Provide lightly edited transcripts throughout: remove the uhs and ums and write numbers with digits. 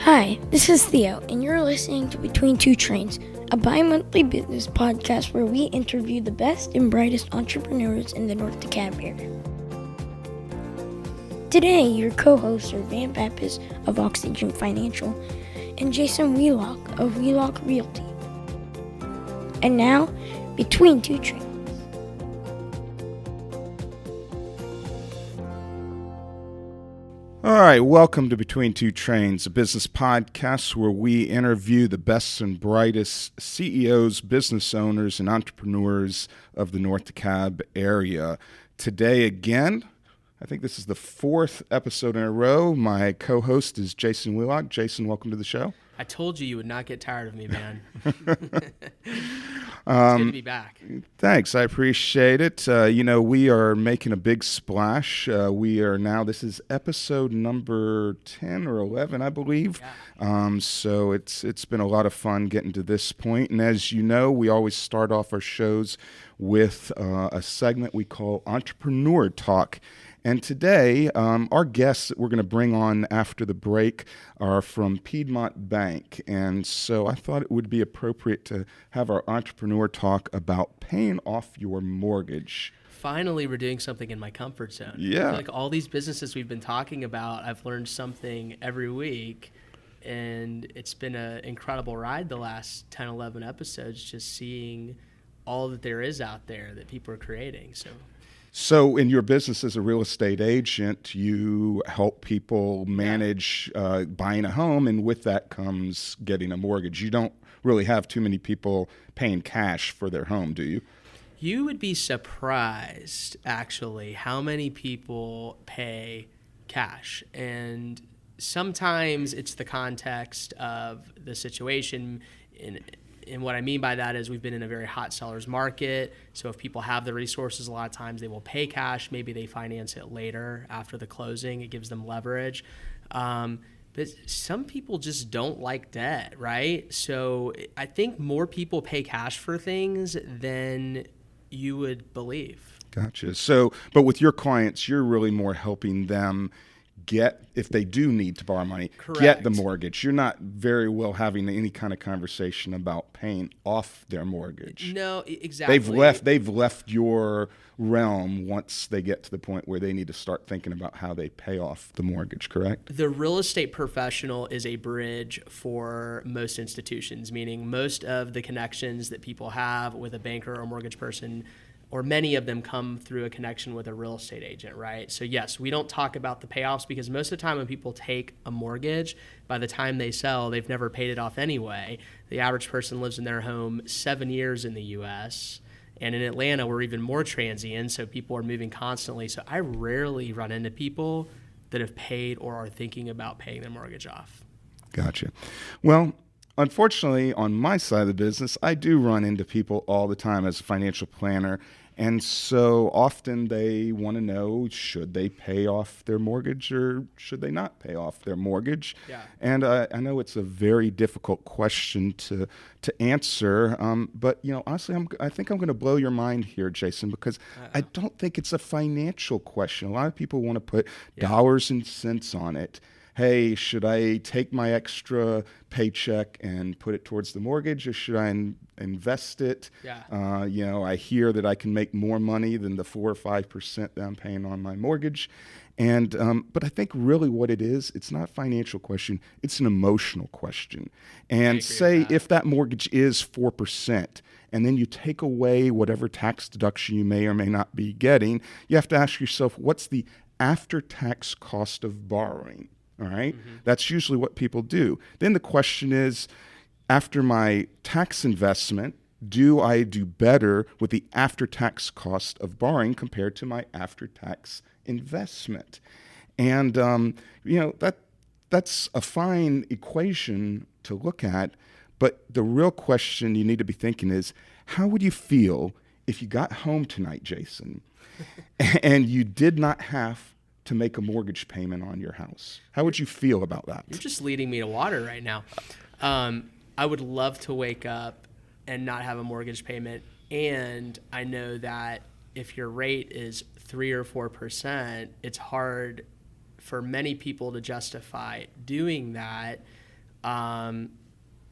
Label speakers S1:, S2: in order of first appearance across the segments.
S1: Hi, this is Theo, and you're listening to Between Two Trains, a bi-monthly business podcast where we interview the best and brightest entrepreneurs in the North DeKalb area. Today, your co-hosts are Van Pappas of Oxygen Financial and Jason Wheelock of Wheelock Realty. And now, Between Two Trains.
S2: All right, welcome to Between Two Trains, a business podcast where we interview the best and brightest CEOs, business owners, and entrepreneurs of the North DeKalb area. Today, again, I think this is the fourth episode in a row. My co-host is Jason Wheelock. Jason, welcome to the show.
S3: I told you would not get tired of me, man. It's good to be back.
S2: Thanks. I appreciate it. We are making a big splash. This is episode number 10 or 11, I believe. Yeah. So it's been a lot of fun getting to this point. And as you know, we always start off our shows with a segment we call Entrepreneur Talk. And today, our guests that we're going to bring on after the break are from Piedmont Bank. And so I thought it would be appropriate to have our entrepreneur talk about paying off your mortgage.
S3: Finally, we're doing something in my comfort zone.
S2: Yeah.
S3: I feel like all these businesses we've been talking about, I've learned something every week. And it's been an incredible ride the last 10, 11 episodes, just seeing all that there is out there that people are creating.
S2: So in your business as a real estate agent, you help people manage buying a home, and with that comes getting a mortgage. You don't really have too many people paying cash for their home, do you?
S3: You would be surprised, actually, how many people pay cash. And sometimes it's the context of the situation. And what I mean by that is we've been in a very hot seller's market. So if people have the resources, a lot of times they will pay cash. Maybe they finance it later after the closing. It gives them leverage. But some people just don't like debt, right? So I think more people pay cash for things than you would believe.
S2: Gotcha. So, but with your clients, you're really more helping them get, if they do need to borrow money,
S3: Correct.
S2: Get the mortgage. You're not very well having any kind of conversation about paying off their mortgage.
S3: No, exactly.
S2: They've left your realm once they get to the point where they need to start thinking about how they pay off the mortgage, correct?
S3: The real estate professional is a bridge for most institutions, meaning most of the connections that people have with a banker or mortgage person, or many of them, come through a connection with a real estate agent, right? So yes, we don't talk about the payoffs because most of the time when people take a mortgage, by the time they sell, they've never paid it off anyway. The average person lives in their home 7 years in the U.S., and in Atlanta, we're even more transient, so people are moving constantly. So I rarely run into people that have paid or are thinking about paying their mortgage off.
S2: Gotcha. Well, unfortunately, on my side of the business, I do run into people all the time as a financial planner. And so often they want to know, should they pay off their mortgage or should they not pay off their mortgage?
S3: Yeah.
S2: And I know it's a very difficult question to answer. But, honestly, I think I'm going to blow your mind here, Jason, because I don't think it's a financial question. A lot of people want to put dollars and cents on it. Hey, should I take my extra paycheck and put it towards the mortgage, or should I invest it?
S3: Yeah.
S2: I hear that I can make more money than the 4 or 5% that I'm paying on my mortgage. And but I think really what it is, it's not a financial question, it's an emotional question. And say if that mortgage is 4%, and then you take away whatever tax deduction you may or may not be getting, you have to ask yourself, what's the after-tax cost of borrowing? All right? Mm-hmm. That's usually what people do. Then the question is, after my tax investment, do I do better with the after-tax cost of borrowing compared to my after-tax investment? And, that's a fine equation to look at, but the real question you need to be thinking is, how would you feel if you got home tonight, Jason, and you did not have to make a mortgage payment on your house? How would you feel about that?
S3: You're just leading me to water right now. I would love to wake up and not have a mortgage payment. And I know that if your rate is 3 or 4%, it's hard for many people to justify doing that.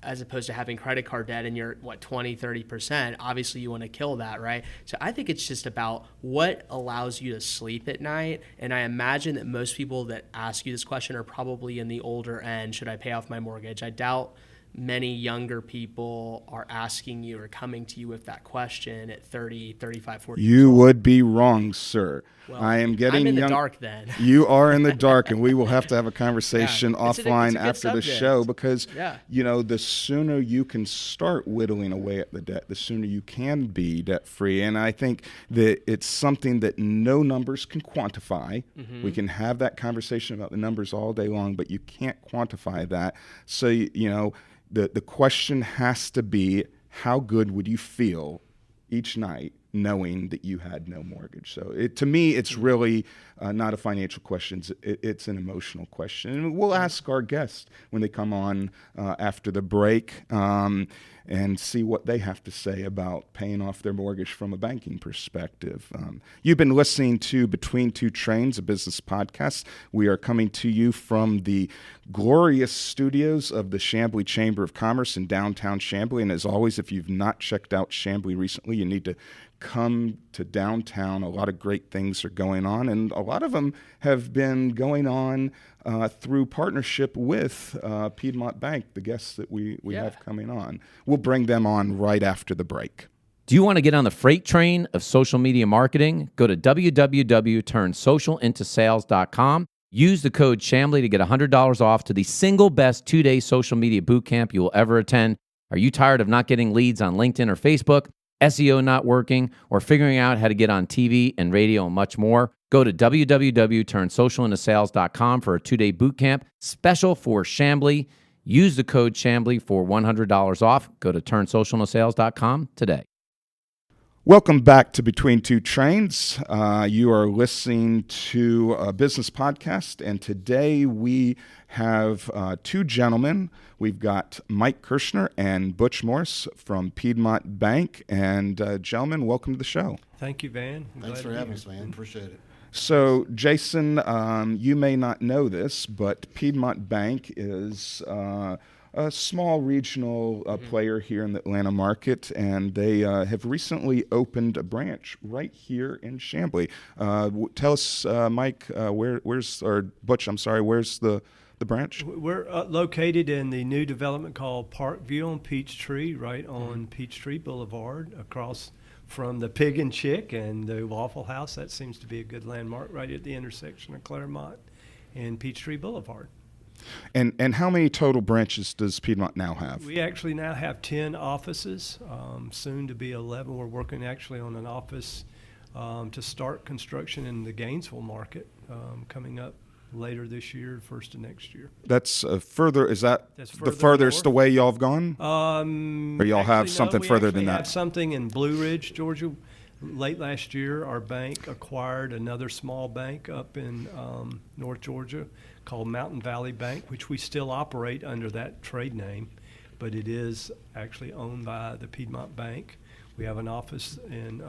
S3: as opposed to having credit card debt and you're 20, 30%, obviously you want to kill that, right? So I think it's just about what allows you to sleep at night. And I imagine that most people that ask you this question are probably in the older end. Should I pay off my mortgage? I doubt many younger people are asking you or coming to you with that question at 30, 35, 40 years
S2: You
S3: old.
S2: would be wrong, sir.
S3: Well,
S2: I am getting
S3: I'm in
S2: young.
S3: the dark then.
S2: You are in the dark, and we will have to have a conversation
S3: Yeah. It's a
S2: offline
S3: good
S2: after the
S3: subject.
S2: show because,
S3: Yeah.
S2: the sooner you can start whittling away at the debt, the sooner you can be debt-free. And I think that it's something that no numbers can quantify.
S3: Mm-hmm.
S2: We can have that conversation about the numbers all day long, but you can't quantify that. So, the question has to be, how good would you feel each night knowing that you had no mortgage? So to me, it's really not a financial question. It's an emotional question. And we'll ask our guests when they come on after the break and see what they have to say about paying off their mortgage from a banking perspective. You've been listening to Between Two Trains, a business podcast. We are coming to you from the glorious studios of the Chamblee Chamber of Commerce in downtown Chamblee. And as always, if you've not checked out Chamblee recently, you need to come to downtown. A lot of great things are going on, and a lot of them have been going on through partnership with Piedmont Bank, the guests that we have coming on. We'll bring them on right after the break.
S4: Do you want to get on the freight train of social media marketing? Go to www.turnsocialintosales.com. Use the code Chamblee to get $100 off to the single best 2-day social media bootcamp you will ever attend. Are you tired of not getting leads on LinkedIn or Facebook, SEO not working, or figuring out how to get on TV and radio and much more? Go to www.turnsocialintosales.com for a 2-day bootcamp special for Chamblee. Use the code Chamblee for $100 off. Go to turnsocialintosales.com today.
S2: Welcome back to Between Two Trains. You are listening to a business podcast, and today we have two gentlemen. We've got Mike Kirschner and Butch Morris from Piedmont Bank. And gentlemen, welcome to the show.
S5: Thank you, Van.
S6: Thanks for having us, man. Appreciate it.
S2: So, Jason, you may not know this, but Piedmont Bank is a small regional player here in the Atlanta market, and they have recently opened a branch right here in Chamblee. Tell us, Mike, or Butch, I'm sorry, where's the branch?
S5: We're located in the new development called Parkview on Peachtree, right on Peachtree Boulevard, across from the Pig and Chick and the Waffle House. That seems to be a good landmark right at the intersection of Claremont and Peachtree Boulevard.
S2: And how many total branches does Piedmont now have?
S5: We actually now have 10 offices, soon to be 11. We're working actually on an office to start construction in the Gainesville market coming up later this year, first of next year.
S2: That's further. Is that
S5: That's
S2: the
S5: further
S2: furthest
S5: north.
S2: away y'all have gone?
S5: Or
S2: y'all have something further than
S5: We
S2: that?
S5: have something in Blue Ridge, Georgia. Late last year, our bank acquired another small bank up in North Georgia called Mountain Valley Bank, which we still operate under that trade name, but it is actually owned by the Piedmont Bank. We have an office in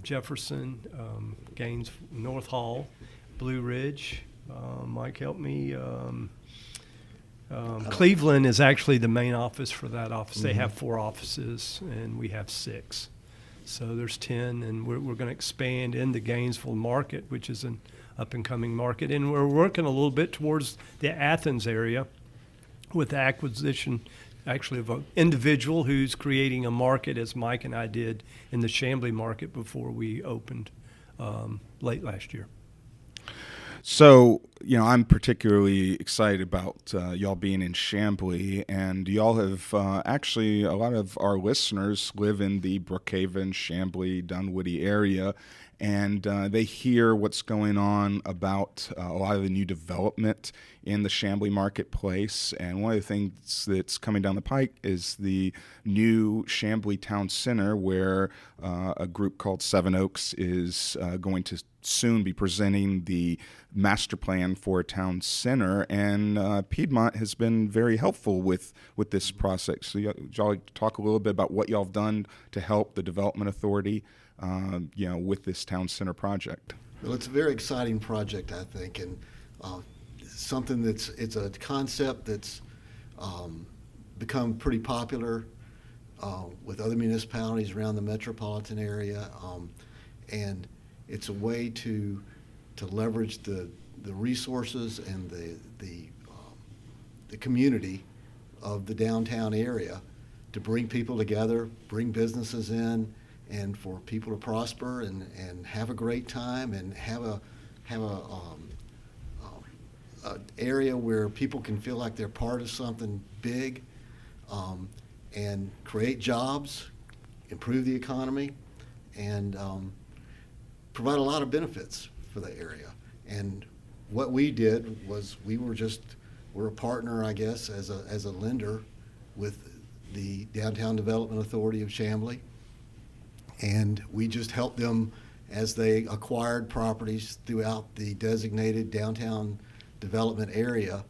S5: Jefferson, Gaines, North Hall, Blue Ridge. Mike, help me. Cleveland is actually the main office for that office. They have 4 offices, and we have 6. So there's 10, and we're going to expand in the Gainesville market, which is an up-and-coming market. And we're working a little bit towards the Athens area with the acquisition, actually, of an individual who's creating a market, as Mike and I did in the Chamblee market before we opened late last year.
S2: So, I'm particularly excited about y'all being in Chamblee, and y'all have actually, a lot of our listeners live in the Brookhaven, Chamblee, Dunwoody area, and they hear what's going on about a lot of the new development in the Chamblee marketplace. And one of the things that's coming down the pike is the new Chamblee Town Center, where a group called Seven Oaks is going to soon be presenting the master plan for a town center, and Piedmont has been very helpful with this process. So y'all talk a little bit about what y'all have done to help the Development Authority, with this town center project.
S6: Well, it's a very exciting project, I think, and something it's a concept that's become pretty popular with other municipalities around the metropolitan area, and it's a way to leverage the resources and the community of the downtown area to bring people together, bring businesses in, and for people to prosper and have a great time and have a area where people can feel like they're part of something big, and create jobs, improve the economy, and provide a lot of benefits for the area. And what we did was we're a partner, I guess, as a lender with the Downtown Development Authority of Chamblee, and we just helped them as they acquired properties throughout the designated downtown development area,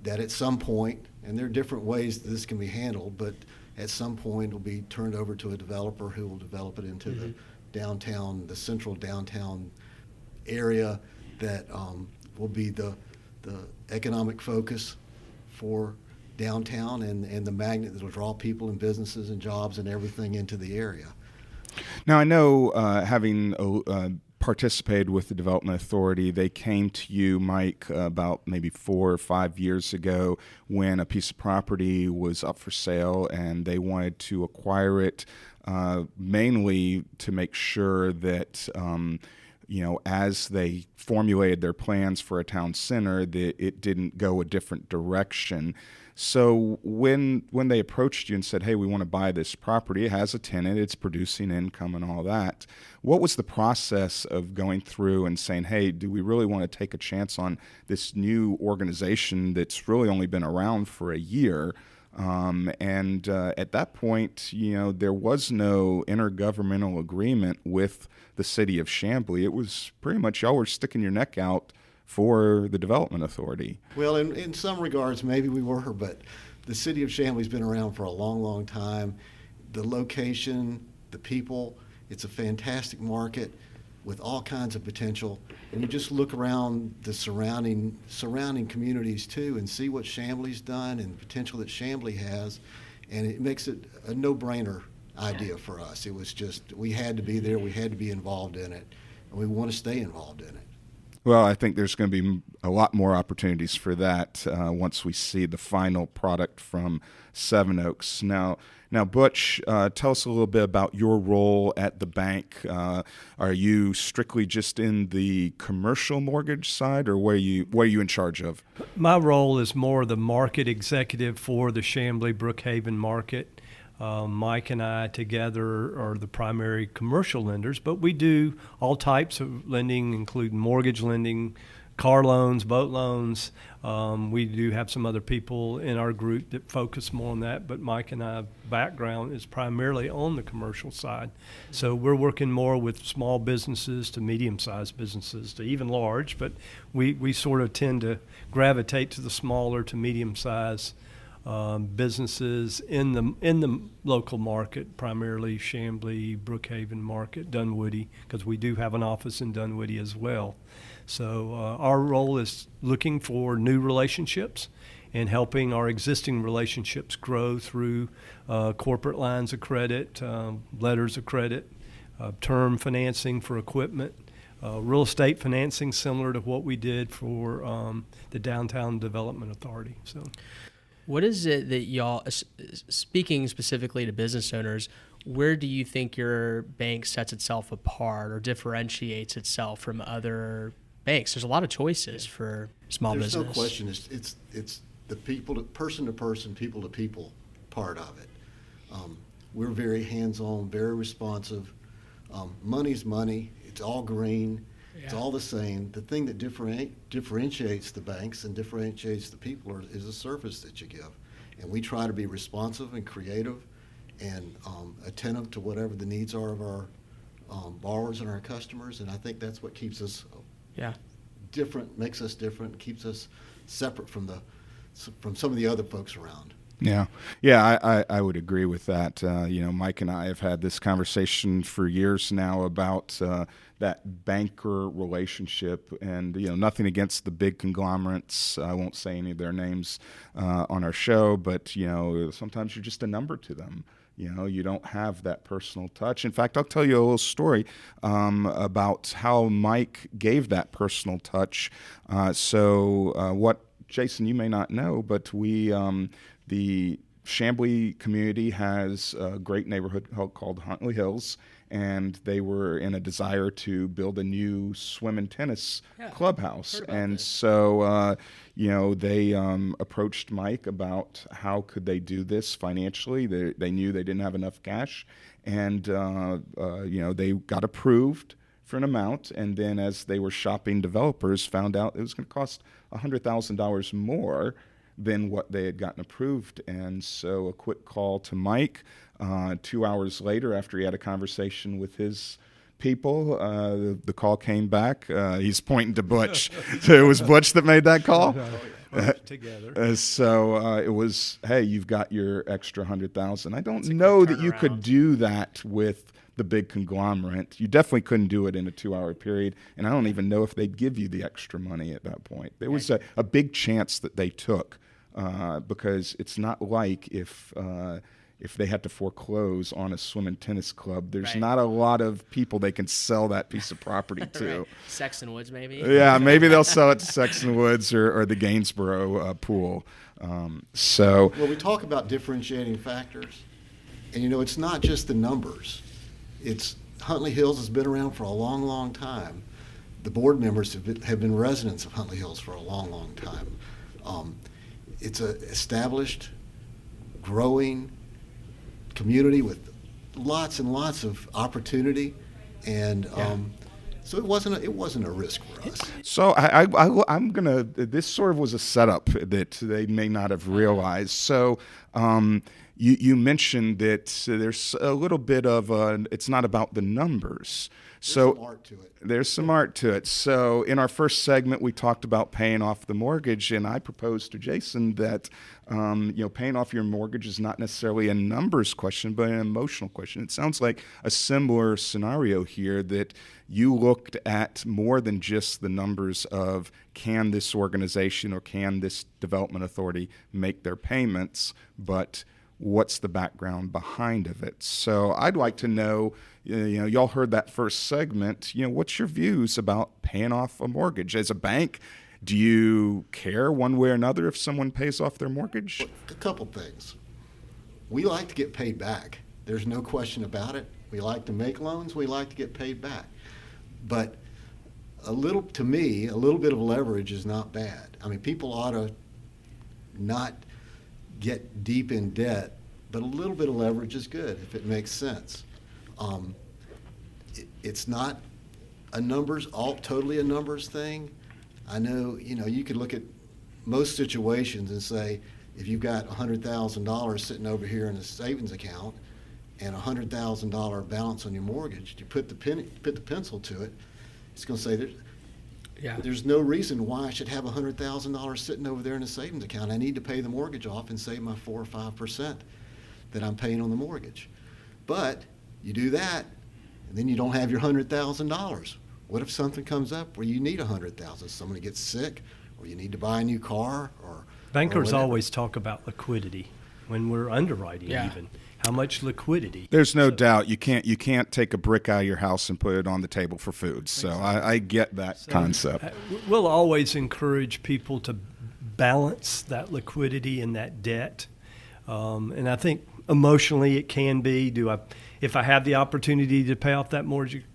S6: that at some point, and there are different ways that this can be handled, but at some point it'll be turned over to a developer who will develop it into the downtown, the central downtown area that will be the economic focus for downtown and the magnet that will draw people and businesses and jobs and everything into the area.
S2: Now, I know having participated with the Development Authority, they came to you, Mike, about maybe 4 or 5 years ago when a piece of property was up for sale and they wanted to acquire it mainly to make sure that as they formulated their plans for a town center, that it didn't go a different direction. So when they approached you and said, hey, we want to buy this property, it has a tenant, it's producing income and all that, what was the process of going through and saying, hey, do we really want to take a chance on this new organization that's really only been around for a year? At that point, there was no intergovernmental agreement with the city of Chamblee. It was pretty much y'all were sticking your neck out for the Development Authority.
S6: Well, in some regards, maybe we were, but the city of Chamblee's been around for a long, long time. The location, the people, it's a fantastic market with all kinds of potential. And you just look around the surrounding communities too and see what Chamblee's done and the potential that Chamblee has, and it makes it a no-brainer idea for us. It was just, we had to be there, we had to be involved in it, and we want to stay involved in it.
S2: Well, I think there's going to be a lot more opportunities for that once we see the final product from Seven Oaks. Now, Butch, tell us a little bit about your role at the bank. Are you strictly just in the commercial mortgage side, or what are you in charge of?
S5: My role is more the market executive for the Chamblee Brookhaven market. Mike and I together are the primary commercial lenders, but we do all types of lending, including mortgage lending, car loans, boat loans. We do have some other people in our group that focus more on that, but Mike and I's background is primarily on the commercial side. So we're working more with small businesses to medium-sized businesses to even large, but we sort of tend to gravitate to the smaller to medium-sized businesses in the local market, primarily Chamblee, Brookhaven market, Dunwoody, because we do have an office in Dunwoody as well. So our role is looking for new relationships and helping our existing relationships grow through corporate lines of credit, letters of credit, term financing for equipment, real estate financing similar to what we did for the Downtown Development Authority. So.
S3: What is it that y'all, speaking specifically to business owners, where do you think your bank sets itself apart or differentiates itself from other banks? There's a lot of choices for small business.
S6: There's no question. It's the people, person to person, people to people part of it. We're very hands-on, very responsive. Money's money. It's all green. It's all the same. The thing that differentiates the banks and differentiates the people is the service that you give. And we try to be responsive and creative and attentive to whatever the needs are of our borrowers and our customers. And I think that's what keeps us different, makes us different, keeps us separate from some of the other folks around.
S2: Yeah, yeah, I would agree with that. Mike and I have had this conversation for years now about that banker relationship, and nothing against the big conglomerates. I won't say any of their names on our show, but sometimes you're just a number to them. You don't have that personal touch. In fact, I'll tell you a little story about how Mike gave that personal touch. What Jason, you may not know, but the Chamblee community has a great neighborhood called Huntley Hills, and they were in a desire to build a new swim and tennis clubhouse. And so, they approached Mike about how could they do this financially. They knew they didn't have enough cash, and they got approved for an amount, and then as they were shopping developers, found out it was going to cost $100,000 more than what they had gotten approved. And so a quick call to Mike 2 hours later, after he had a conversation with his people, the call came back. He's pointing to Butch. So it was Butch that made that call.
S5: Together.
S2: So it was, hey, you've got your extra $100,000. I don't know that you could do that with the big conglomerate. You definitely couldn't do it in a 2-hour period, and I don't even know if they'd give you the extra money at that point. There was a big chance that they took, because it's not like if they had to foreclose on a swim and tennis club, there's not a lot of people they can sell that piece of property to.
S3: Right. Sexton Woods, maybe?
S2: Yeah, maybe they'll sell it to Sexton Woods or the Gainsborough pool. Well,
S6: we talk about differentiating factors, and it's not just the numbers. It's Huntley Hills has been around for a long, long time. The board members have been residents of Huntley Hills for a long, long time. It's an established, growing community with lots and lots of opportunity, and so it wasn't a risk for us.
S2: So I'm gonna. This sort of was a setup that they may not have realized. So. You mentioned that there's a little bit of it's not about the numbers.
S6: There's some art to it.
S2: There's some art to it. So in our first segment, we talked about paying off the mortgage, and I proposed to Jason that paying off your mortgage is not necessarily a numbers question, but an emotional question. It sounds like a similar scenario here, that you looked at more than just the numbers of can this organization or can this development authority make their payments, but what's the background behind of it. So I'd like to know, y'all heard that first segment, what's your views about paying off a mortgage? As a bank, do you care one way or another if someone pays off their mortgage?
S6: A couple things. We like to get paid back. There's no question about it. We like to make loans. We like to get paid back. But to me, a little bit of leverage is not bad. I mean, people ought to not get deep in debt, but a little bit of leverage is good if it makes sense. It's not totally a numbers thing. I know, you could look at most situations and say, if you've got $100,000 sitting over here in a savings account and a $100,000 balance on your mortgage, you put the pencil to it, it's going to say there's no reason why I should have $100,000 sitting over there in a savings account. I need to pay the mortgage off and save my 4 or 5% that I'm paying on the mortgage. But you do that, and then you don't have your $100,000. What if something comes up where you need $100,000? Somebody gets sick, or you need to buy a new car, or
S5: bankers
S6: or
S5: always talk about liquidity when we're underwriting even. How much liquidity?
S2: There's no doubt you can't take a brick out of your house and put it on the table for food. So I get that concept.
S5: We'll always encourage people to balance that liquidity and that debt. And I think emotionally it can be, if I have the opportunity to pay off that mortgage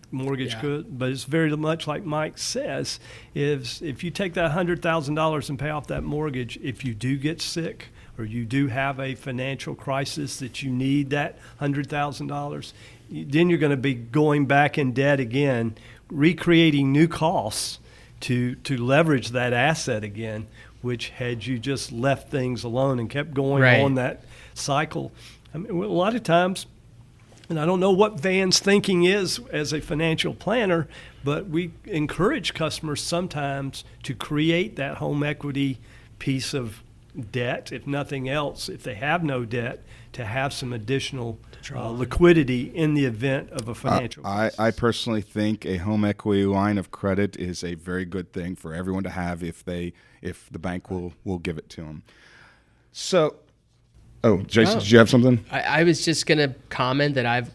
S5: good, but it's very much like Mike says, if you take that $100,000 and pay off that mortgage, if you do get sick, or you do have a financial crisis that you need that $100,000, then you're going to be going back in debt again, recreating new costs to leverage that asset again, which had you just left things alone and kept going on that cycle. I mean, a lot of times, and I don't know what Van's thinking is as a financial planner, but we encourage customers sometimes to create that home equity piece of debt, if nothing else, if they have no debt, to have some additional liquidity in the event of a financial crisis.
S2: I personally think a home equity line of credit is a very good thing for everyone to have if the bank will give it to them. So, Jason, did you have something?
S3: I was just going to comment that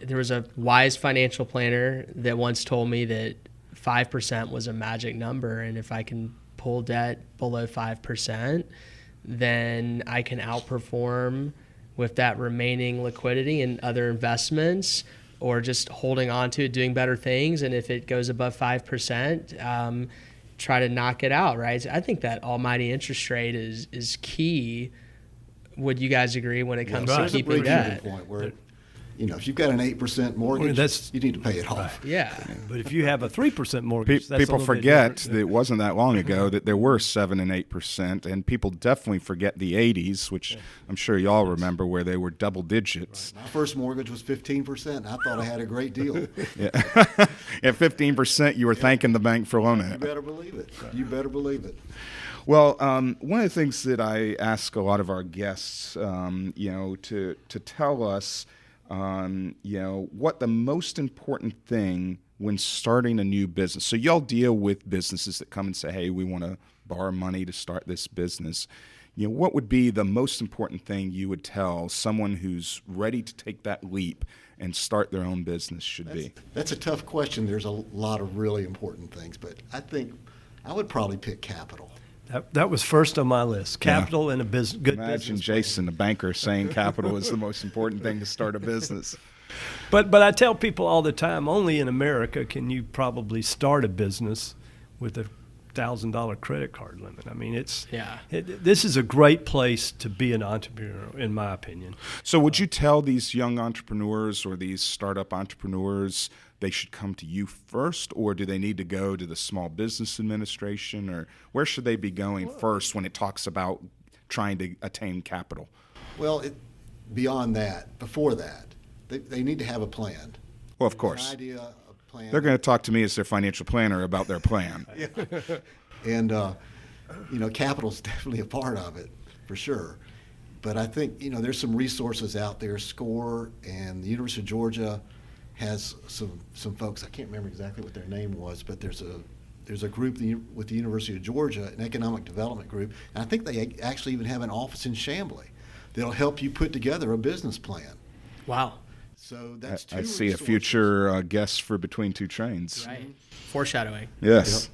S3: there was a wise financial planner that once told me that 5% was a magic number, and if I can pull debt below 5%, then I can outperform with that remaining liquidity and other investments, or just holding on to it, doing better things. And if it goes above 5%, try to knock it out, right? So I think that almighty interest rate is key. Would you guys agree when it comes to
S6: There's
S3: keeping
S6: a
S3: debt?
S6: point where, if you've got an 8% mortgage, you need to pay it off.
S3: Yeah.
S5: But if you have a 3% mortgage, that's
S2: People
S5: a little bit
S2: forget
S5: different.
S2: that it wasn't that long ago that there were 7 and 8%, and people definitely forget the 80s, which I'm sure y'all remember, where they were double digits.
S6: My first mortgage was 15%. I thought I had a great deal.
S2: Yeah, 15%. You were thanking the bank for loaning
S6: You
S2: it.
S6: better believe it. You better believe it.
S2: Well, one of the things that I ask a lot of our guests, to tell us, what the most important thing when starting a new business. So y'all deal with businesses that come and say, hey, we want to borrow money to start this business. What would be the most important thing you would tell someone who's ready to take that leap and start their own business should be?
S6: That's a tough question. There's a lot of really important things, but I think I would probably pick capital.
S5: That was first on my list. Capital and a good business.
S2: Imagine Jason, a banker, saying capital is the most important thing to start a business.
S5: But I tell people all the time, only in America can you probably start a business with a $1,000 credit card limit. I mean, this is a great place to be an entrepreneur, in my opinion.
S2: So would you tell these young entrepreneurs or these startup entrepreneurs they should come to you first, or do they need to go to the Small Business Administration, or where should they be going first when it talks about trying to attain capital?
S6: Well, beyond that, before that, they need to have a plan.
S2: Well, of course.
S6: An idea, a plan.
S2: They're going to talk to me as their financial planner about their plan.
S6: And, capital's definitely a part of it, for sure. But I think, there's some resources out there. SCORE and the University of Georgia has some folks, I can't remember exactly what their name was, but there's a group with the University of Georgia, an economic development group, and I think they actually even have an office in Chamblee that'll help you put together a business plan.
S3: Wow.
S6: So that's two
S2: I see
S6: resources.
S2: a future guest for Between Two Trains.
S3: Right. Foreshadowing.
S2: Yes.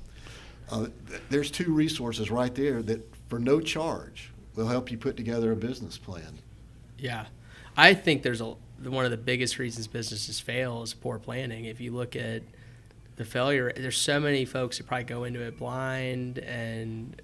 S6: There's two resources right there that, for no charge, will help you put together a business plan.
S3: Yeah. I think one of the biggest reasons businesses fail is poor planning. If you look at the failure, there's so many folks who probably go into it blind and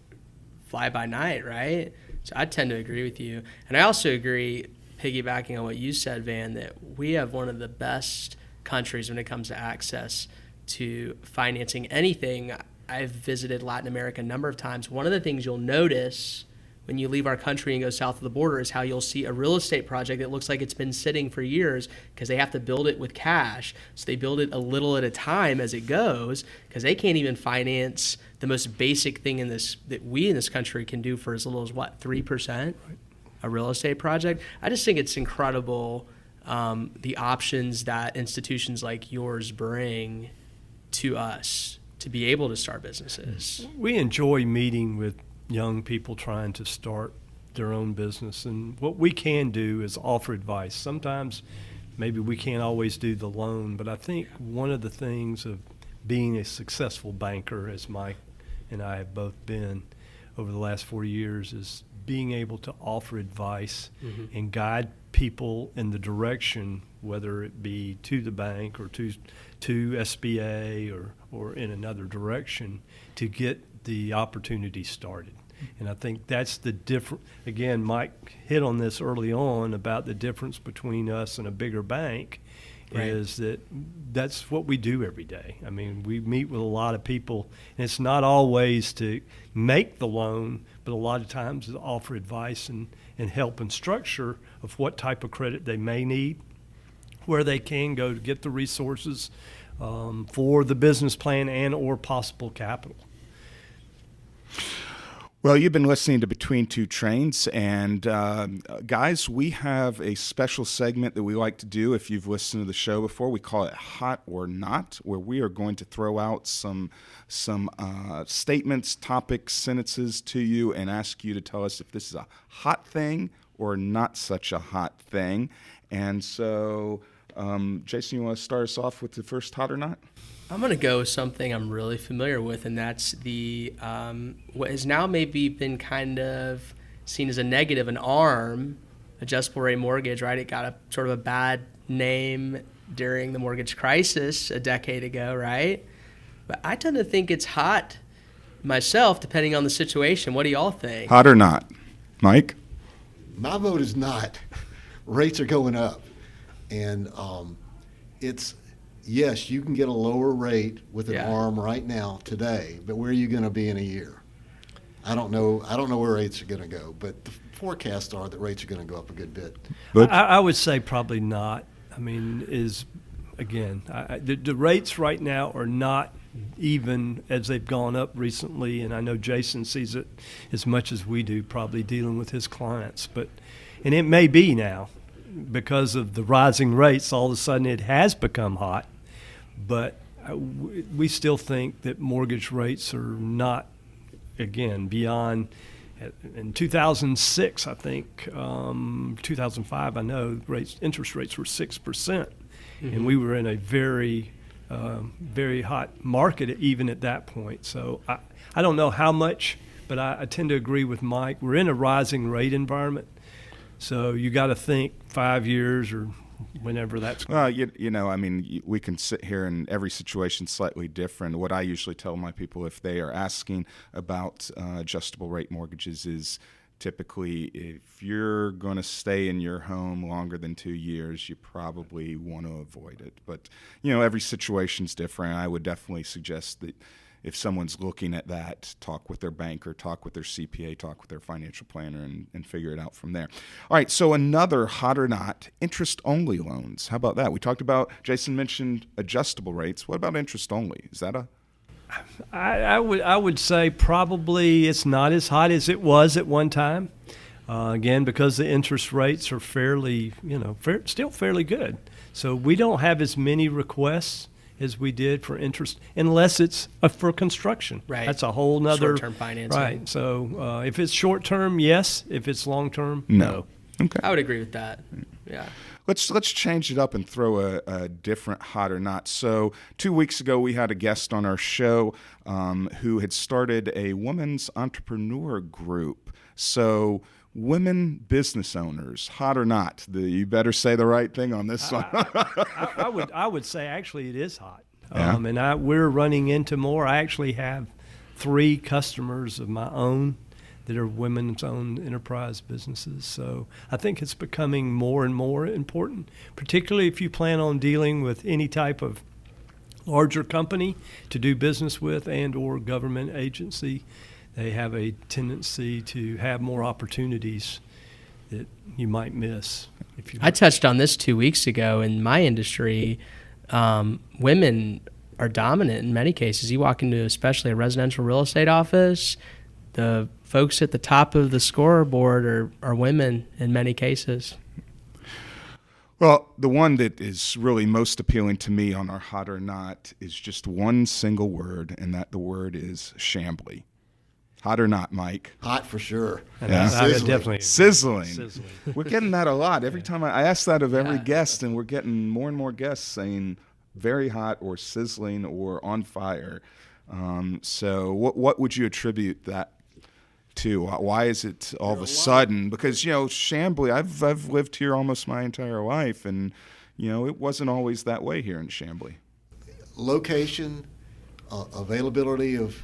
S3: fly by night, right? So I tend to agree with you. And I also agree, piggybacking on what you said, Van, that we have one of the best countries when it comes to access to financing anything. I've visited Latin America a number of times. One of the things you'll notice when you leave our country and go south of the border is how you'll see a real estate project that looks like it's been sitting for years because they have to build it with cash. So they build it a little at a time as it goes because they can't even finance the most basic thing that we in this country can do for as little as 3%? A real estate project. I just think it's incredible the options that institutions like yours bring to us to be able to start businesses.
S5: We enjoy meeting with young people trying to start their own business, and what we can do is offer advice. Sometimes maybe we can't always do the loan, but I think one of the things of being a successful banker, as Mike and I have both been over the last 40 years, is being able to offer advice and guide people in the direction, whether it be to the bank or to SBA or in another direction, to get the opportunity started. And I think that's the difference. Again, Mike hit on this early on about the difference between us and a bigger bank. Right. Is that's what we do every day. I mean, we meet with a lot of people, and it's not always to make the loan, but a lot of times to offer advice and help and structure of what type of credit they may need, where they can go to get the resources for the business plan and or possible capital.
S2: Well, you've been listening to Between Two Trains, and guys, we have a special segment that we like to do. If you've listened to the show before, we call it Hot or Not, where we are going to throw out some statements, topics, sentences to you and ask you to tell us if this is a hot thing or not such a hot thing. And so, Jason, you want to start us off with the first hot or not?
S3: I'm going to go with something I'm really familiar with, and that's the what has now maybe been kind of seen as a negative, an ARM, adjustable rate mortgage, right? It got a sort of a bad name during the mortgage crisis a decade ago, right? But I tend to think it's hot myself, depending on the situation. What do y'all think?
S2: Hot or not? Mike?
S6: My vote is not. Rates are going up. And it's, yes, you can get a lower rate with an ARM right now today, but where are you going to be in a year? I don't know where rates are going to go, but the forecasts are that rates are going to go up a good bit.
S5: I would say probably not. I mean, the rates right now are not even as they've gone up recently, and I know Jason sees it as much as we do, probably dealing with his clients. And it may be now, because of the rising rates, all of a sudden it has become hot. But we still think that mortgage rates are not, again, beyond. In 2006, I think, 2005, I know interest rates were 6%, and we were in a very, very hot market even at that point. So I don't know how much, but I tend to agree with Mike. We're in a rising rate environment, so you got to think 5 years or whenever that's.
S2: Well, I mean, we can sit here and every situation slightly different. What I usually tell my people if they are asking about adjustable rate mortgages is typically if you're going to stay in your home longer than 2 years, you probably want to avoid it. But, every situation's different. I would definitely suggest that if someone's looking at that, talk with their banker, talk with their CPA, talk with their financial planner, and figure it out from there. All right, so another hot or not, interest-only loans. How about that? We talked about, Jason mentioned adjustable rates. What about interest-only? Is that a...
S5: I would say probably it's not as hot as it was at one time. Again, because the interest rates are fairly, still fairly good. So we don't have as many requests as we did for interest, unless it's for construction. Right. That's a whole nother
S3: short-term financing.
S5: Right. So if it's short-term, yes. If it's long-term, no.
S2: Okay.
S3: I would agree with that. Yeah.
S2: Let's change it up and throw a different hot or not. So 2 weeks ago, we had a guest on our show who had started a women's entrepreneur group. So women business owners, hot or not? You better say the right thing on this one.
S5: I would say actually it is hot.
S2: Yeah.
S5: And we're running into more. I actually have 3 customers of my own that are women's owned enterprise businesses. So I think it's becoming more and more important, particularly if you plan on dealing with any type of larger company to do business with and or government agency. They have a tendency to have more opportunities that you might miss.
S3: I touched on this 2 weeks ago. In my industry, women are dominant in many cases. You walk into especially a residential real estate office, the folks at the top of the scoreboard are women in many cases.
S2: Well, the one that is really most appealing to me on our hot or not is just one single word, and that the word is Chamblee. Hot or not, Mike?
S6: Hot for sure.
S2: Yeah.
S5: Definitely.
S2: Sizzling. We're getting that a lot. Every time I ask that of every guest, and we're getting more and more guests saying very hot or sizzling or on fire. So what would you attribute that to? Why is it all of a sudden? Because, Chamblee, I've lived here almost my entire life, and, it wasn't always that way here in Chamblee.
S6: Location, availability of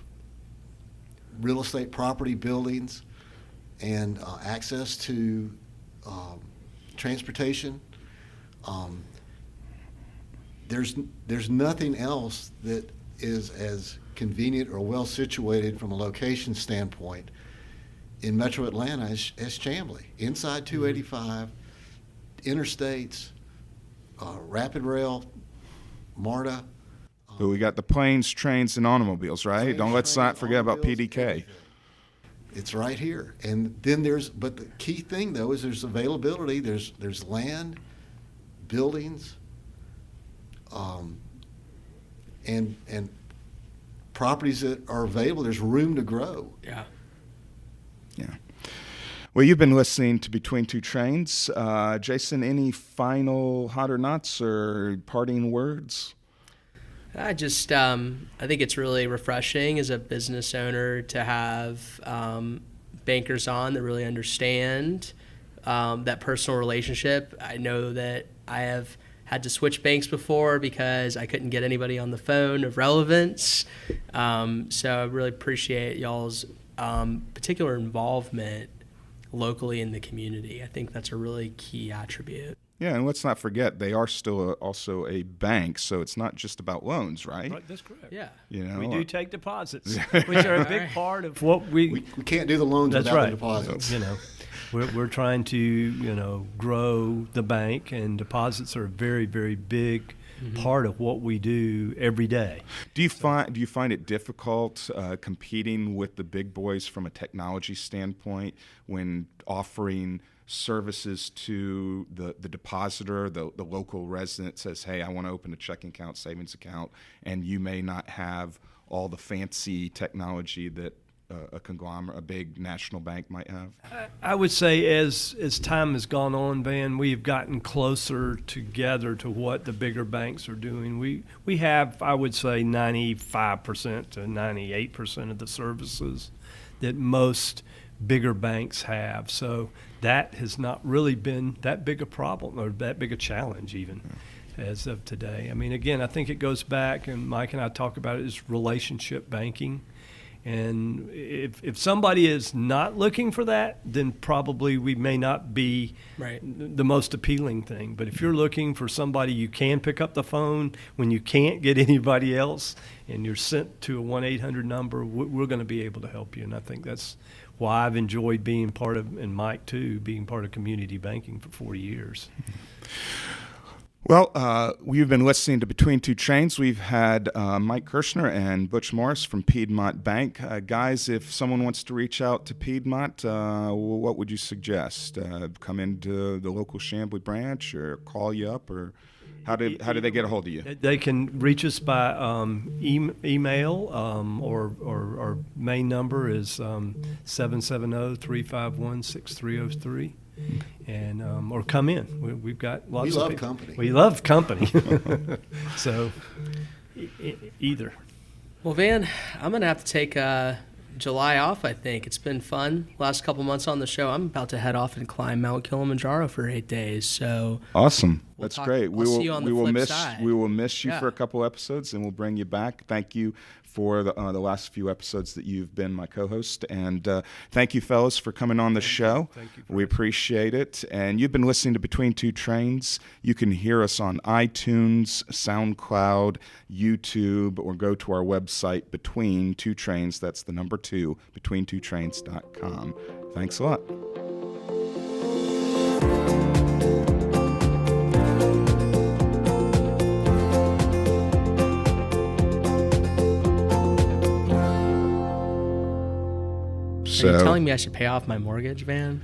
S6: real estate property, buildings, and access to transportation. There's nothing else that is as convenient or well situated from a location standpoint in Metro Atlanta as Chamblee. Inside 285, interstates, rapid rail, MARTA.
S2: But we got the planes, trains, and automobiles, right? Let's not forget about PDK.
S6: It's right here. And then but the key thing though is there's availability. There's land, buildings, and properties that are available. There's room to grow.
S3: Yeah.
S2: Yeah. Well, you've been listening to Between Two Trains. Jason, any final hot or nots or parting words?
S3: I just, I think it's really refreshing as a business owner to have bankers on that really understand that personal relationship. I know that I have had to switch banks before because I couldn't get anybody on the phone of relevance. So I really appreciate y'all's particular involvement locally in the community. I think that's a really key attribute.
S2: Yeah, and let's not forget they are still also a bank, so it's not just about loans, right?
S5: Right, that's correct.
S3: Yeah.
S2: You know,
S5: We do take deposits, which are a big part of what
S6: We can't do the loans
S5: That's
S6: without
S5: right.
S6: the deposits.
S5: You know, we're trying to grow the bank, and deposits are a very, very big part of what we do every day.
S2: Do you find it difficult competing with the big boys from a technology standpoint when offering services to the depositor, the local resident says, hey, I want to open a checking account, savings account, and you may not have all the fancy technology that a conglomerate, a big national bank might have?
S5: I would say as time has gone on, Van, we've gotten closer together to what the bigger banks are doing. We have, I would say, 95% to 98% of the services that most bigger banks have. So that has not really been that big a problem or that big a challenge even as of today. I mean, again, I think it goes back, and Mike and I talk about it, is relationship banking. And if somebody is not looking for that, then probably we may not be
S3: Right.
S5: the most appealing thing. But if you're looking for somebody you can pick up the phone when you can't get anybody else and you're sent to a 1-800 number, we're going to be able to help you. And I think that's why I've enjoyed being part of, and Mike too, being part of community banking for 40 years.
S2: Well, we've been listening to Between Two Trains. We've had Mike Kirschner and Butch Morris from Piedmont Bank. Guys, if someone wants to reach out to Piedmont, what would you suggest? Come into the local Chamblee branch or call you up, or how do they get a hold of you?
S5: They can reach us by email, or our main number is 770-351-6303. And or come in. We've got lots of people.
S6: company.
S5: We love company. So either.
S3: Well, Van, I'm going to have to take July off, I think. It's been fun. Last couple months on the show, I'm about to head off and climb Mount Kilimanjaro for 8 days. So
S2: Awesome.
S3: We'll
S2: That's
S3: talk-
S2: great.
S3: I'll see you on the flip side.
S2: We will miss you
S3: Yeah.
S2: for a couple episodes, and we'll bring you back. Thank you for the last few episodes that you've been my co-host, and thank you, fellas, for coming on the show.
S5: Thank you.
S2: We appreciate it. And you've been listening to Between Two Trains. You can hear us on iTunes, SoundCloud, YouTube, or go to our website, Between Two Trains. That's the number 2, betweentwotrains.com. Thanks a lot.
S3: are you telling me I should pay off my mortgage, Van?